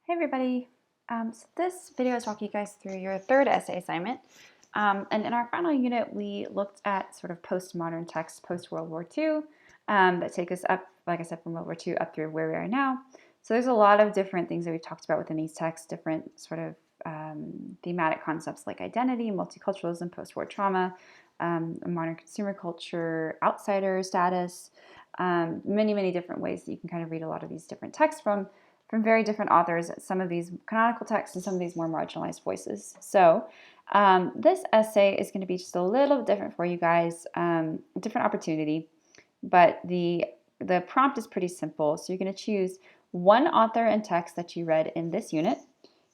Hey everybody! So this video is walking you guys through your third essay assignment. And in our final unit, we looked at sort of postmodern texts post-World War II that take us up, like I said, from World War II up through where we are now. So there's a lot of different things that we've talked about within these texts, different sort of thematic concepts like identity, multiculturalism, post-war trauma, modern consumer culture, outsider status, many, many different ways that you can kind of read a lot of these different texts from very different authors, some of these canonical texts and some of these more marginalized voices. So this essay is going to be just a little bit different for you guys, different opportunity, but the prompt is pretty simple. So you're going to choose one author and text that you read in this unit.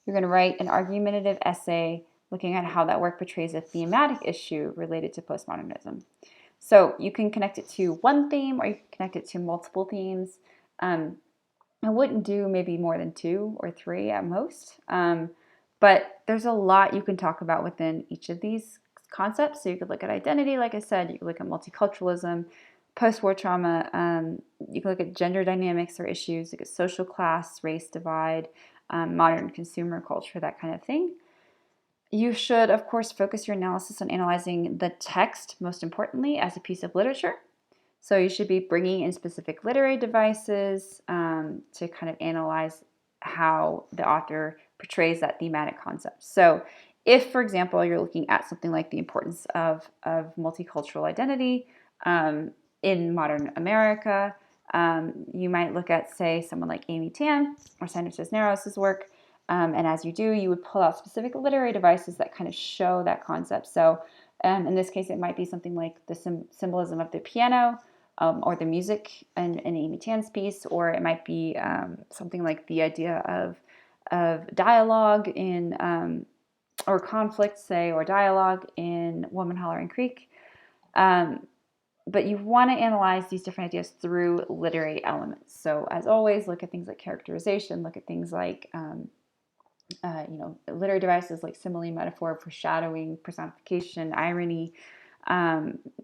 You're going to write an argumentative essay looking at how that work portrays a thematic issue related to postmodernism. So you can connect it to one theme or you can connect it to multiple themes. I wouldn't do maybe more than 2 or 3 at most, but there's a lot you can talk about within each of these concepts. So you could look at identity, like I said, you could look at multiculturalism, post-war trauma, you can look at gender dynamics or issues, look at social class, race divide, modern consumer culture, that kind of thing. You should, of course, focus your analysis on analyzing the text, most importantly, as a piece of literature. So you should be bringing in specific literary devices to kind of analyze how the author portrays that thematic concept. So if, for example, you're looking at something like the importance of multicultural identity in modern America, you might look at, say, someone like Amy Tan or Sandra Cisneros' work. And as you do, you would pull out specific literary devices that kind of show that concept. So in this case, it might be something like the symbolism of the piano, or the music in Amy Tan's piece, or it might be something like the idea of dialogue in, or conflict, say, or dialogue in Woman Hollering Creek. But you want to analyze these different ideas through literary elements. So as always, look at things like characterization, look at things like literary devices like simile, metaphor, foreshadowing, personification, irony.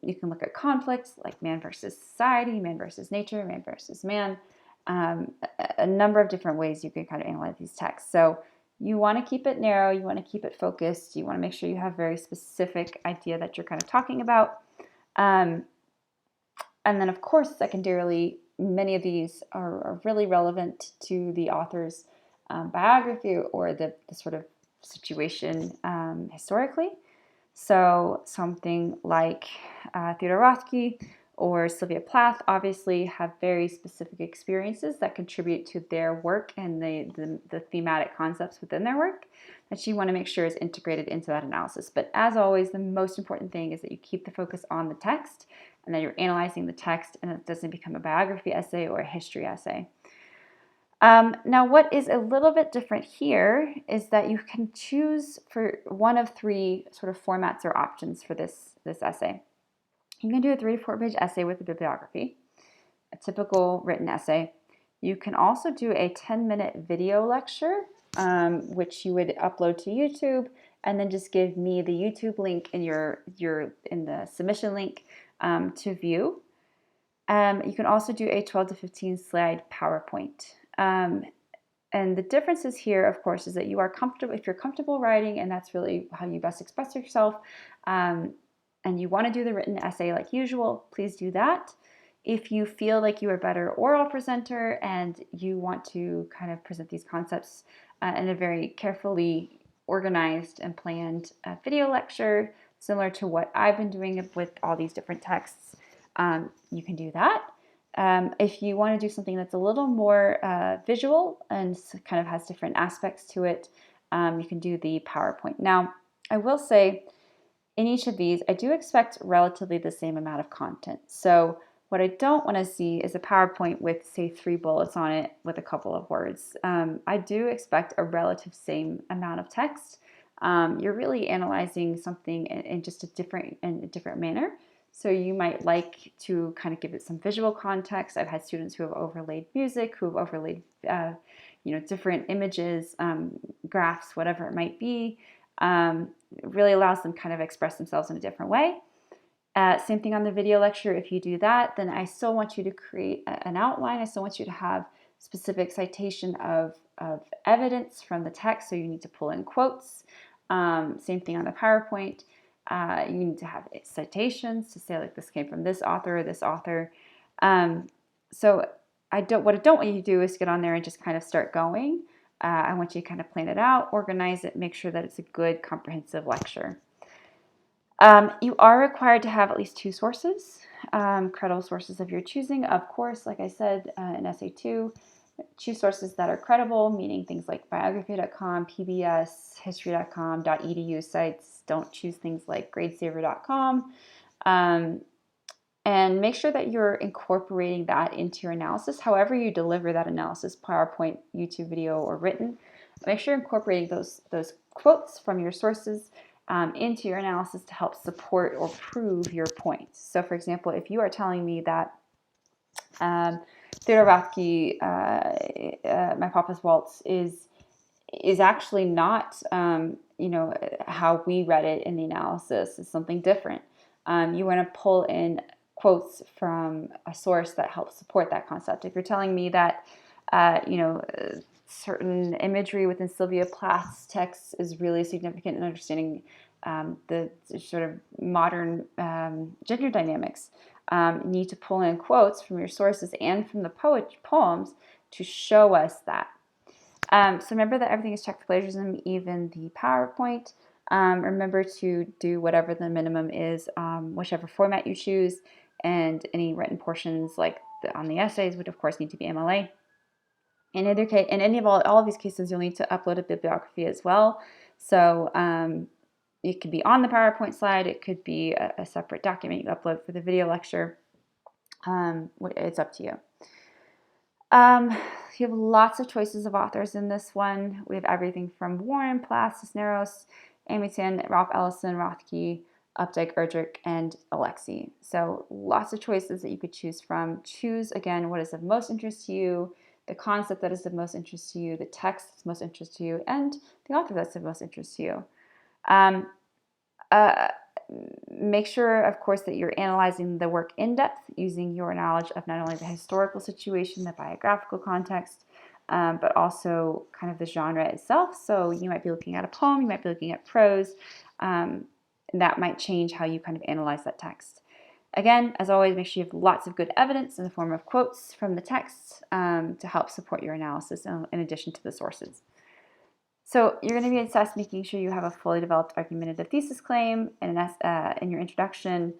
You can look at conflicts like man versus society, man versus nature, man versus man. A number of different ways you can kind of analyze these texts. So you want to keep it narrow, you want to keep it focused, you want to make sure you have a very specific idea that you're kind of talking about. And then, of course, secondarily, many of these are really relevant to the author's biography or the sort of situation historically. So something like Theodore Rothke or Sylvia Plath obviously have very specific experiences that contribute to their work and the thematic concepts within their work that you want to make sure is integrated into that analysis. But as always, the most important thing is that you keep the focus on the text and that you're analyzing the text and it doesn't become a biography essay or a history essay. Now, what is a little bit different here is that you can choose for one of 3 sort of formats or options for this essay. You can do a 3 to 4 page essay with a bibliography, a typical written essay. You can also do a 10-minute video lecture, which you would upload to YouTube, and then just give me the YouTube link in in the submission link to view. You can also do a 12 to 15 slide PowerPoint. And the differences here, of course, is that you are comfortable, if you're comfortable writing, and that's really how you best express yourself, and you want to do the written essay like usual, please do that. If you feel like you are a better oral presenter and you want to kind of present these concepts in a very carefully organized and planned video lecture, similar to what I've been doing with all these different texts, you can do that. If you want to do something that's a little more visual and kind of has different aspects to it, you can do the PowerPoint. Now, I will say in each of these, I do expect relatively the same amount of content. So what I don't want to see is a PowerPoint with, say, 3 bullets on it with a couple of words. I do expect a relative same amount of text. You're really analyzing something in just a different manner. So you might like to kind of give it some visual context. I've had students who have overlaid music, who have overlaid different images, graphs, whatever it might be. It really allows them kind of express themselves in a different way. Same thing on the video lecture. If you do that, then I still want you to create an outline. I still want you to have specific citation of evidence from the text, so you need to pull in quotes. Same thing on the PowerPoint. You need to have citations to say, like, this came from this author or this author. So what I don't want you to do is get on there and just kind of start going. I want you to kind of plan it out, organize it, make sure that it's a good comprehensive lecture. You are required to have at least 2 sources, credible sources of your choosing. Of course, like I said in Essay 2, choose sources that are credible, meaning things like bibliography.com, PBS, history.com, .edu sites. Don't choose things like gradesaver.com. And make sure that you're incorporating that into your analysis, however you deliver that analysis, PowerPoint, YouTube video, or written. Make sure you're incorporating those quotes from your sources into your analysis to help support or prove your points. So, for example, if you are telling me that Theodor Rothke, My Papa's Waltz is actually not, how we read it in the analysis, is something different. You want to pull in quotes from a source that helps support that concept. If you're telling me that, certain imagery within Sylvia Plath's text is really significant in understanding the sort of modern gender dynamics, you need to pull in quotes from your sources and from the poems to show us that. So remember that everything is checked for plagiarism, even the PowerPoint. Remember to do whatever the minimum is, whichever format you choose, and any written portions like on the essays would of course need to be MLA. In either case, in any of all of these cases, you'll need to upload a bibliography as well. So it could be on the PowerPoint slide, it could be a separate document you upload for the video lecture. It's up to you. You have lots of choices of authors in this one. We have everything from Warren, Plath, Cisneros, Amundsen, Ralph Ellison, Rothke, Updike, Erdrich, and Alexi. So lots of choices that you could choose from. Choose, again, what is of most interest to you, the concept that is of most interest to you, the text that's most interest to you, and the author that's of most interest to you. Make sure, of course, that you're analyzing the work in depth using your knowledge of not only the historical situation, the biographical context, but also kind of the genre itself. So you might be looking at a poem, you might be looking at prose, and that might change how you kind of analyze that text. Again, as always, make sure you have lots of good evidence in the form of quotes from the text to help support your analysis in addition to the sources. So you're going to be assessed making sure you have a fully developed argumentative thesis claim and in your introduction,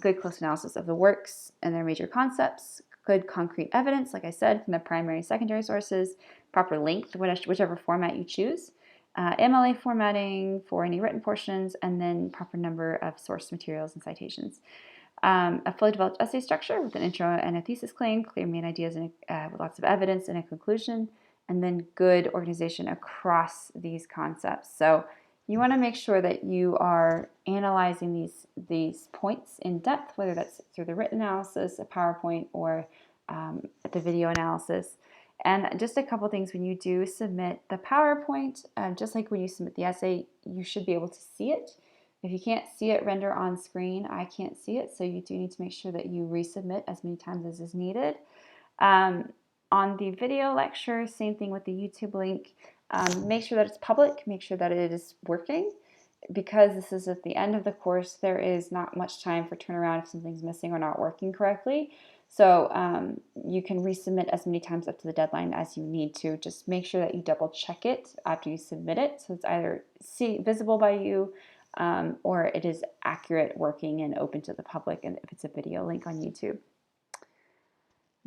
good close analysis of the works and their major concepts, good concrete evidence, like I said, from the primary and secondary sources, proper length, whichever format you choose, MLA formatting for any written portions, and then proper number of source materials and citations. A fully developed essay structure with an intro and a thesis claim, clear main ideas with lots of evidence and a conclusion, and then good organization across these concepts. So you want to make sure that you are analyzing these points in depth, whether that's through the written analysis, a PowerPoint, or the video analysis. And just a couple things, when you do submit the PowerPoint, just like when you submit the essay, you should be able to see it. If you can't see it render on screen, I can't see it, so you do need to make sure that you resubmit as many times as is needed. On the video lecture, same thing with the YouTube link. Make sure that it's public, make sure that it is working. Because this is at the end of the course, there is not much time for turnaround if something's missing or not working correctly. So you can resubmit as many times up to the deadline as you need to. Just make sure that you double check it after you submit it, so it's either visible by you or it is accurate, working, and open to the public, and if it's a video link on YouTube.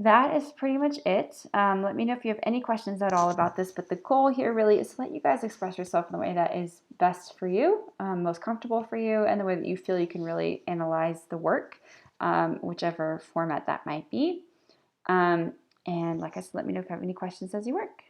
That is pretty much it. Let me know if you have any questions at all about this, but the goal here really is to let you guys express yourself in the way that is best for you, most comfortable for you, and the way that you feel you can really analyze the work, whichever format that might be. And like I said, let me know if you have any questions as you work.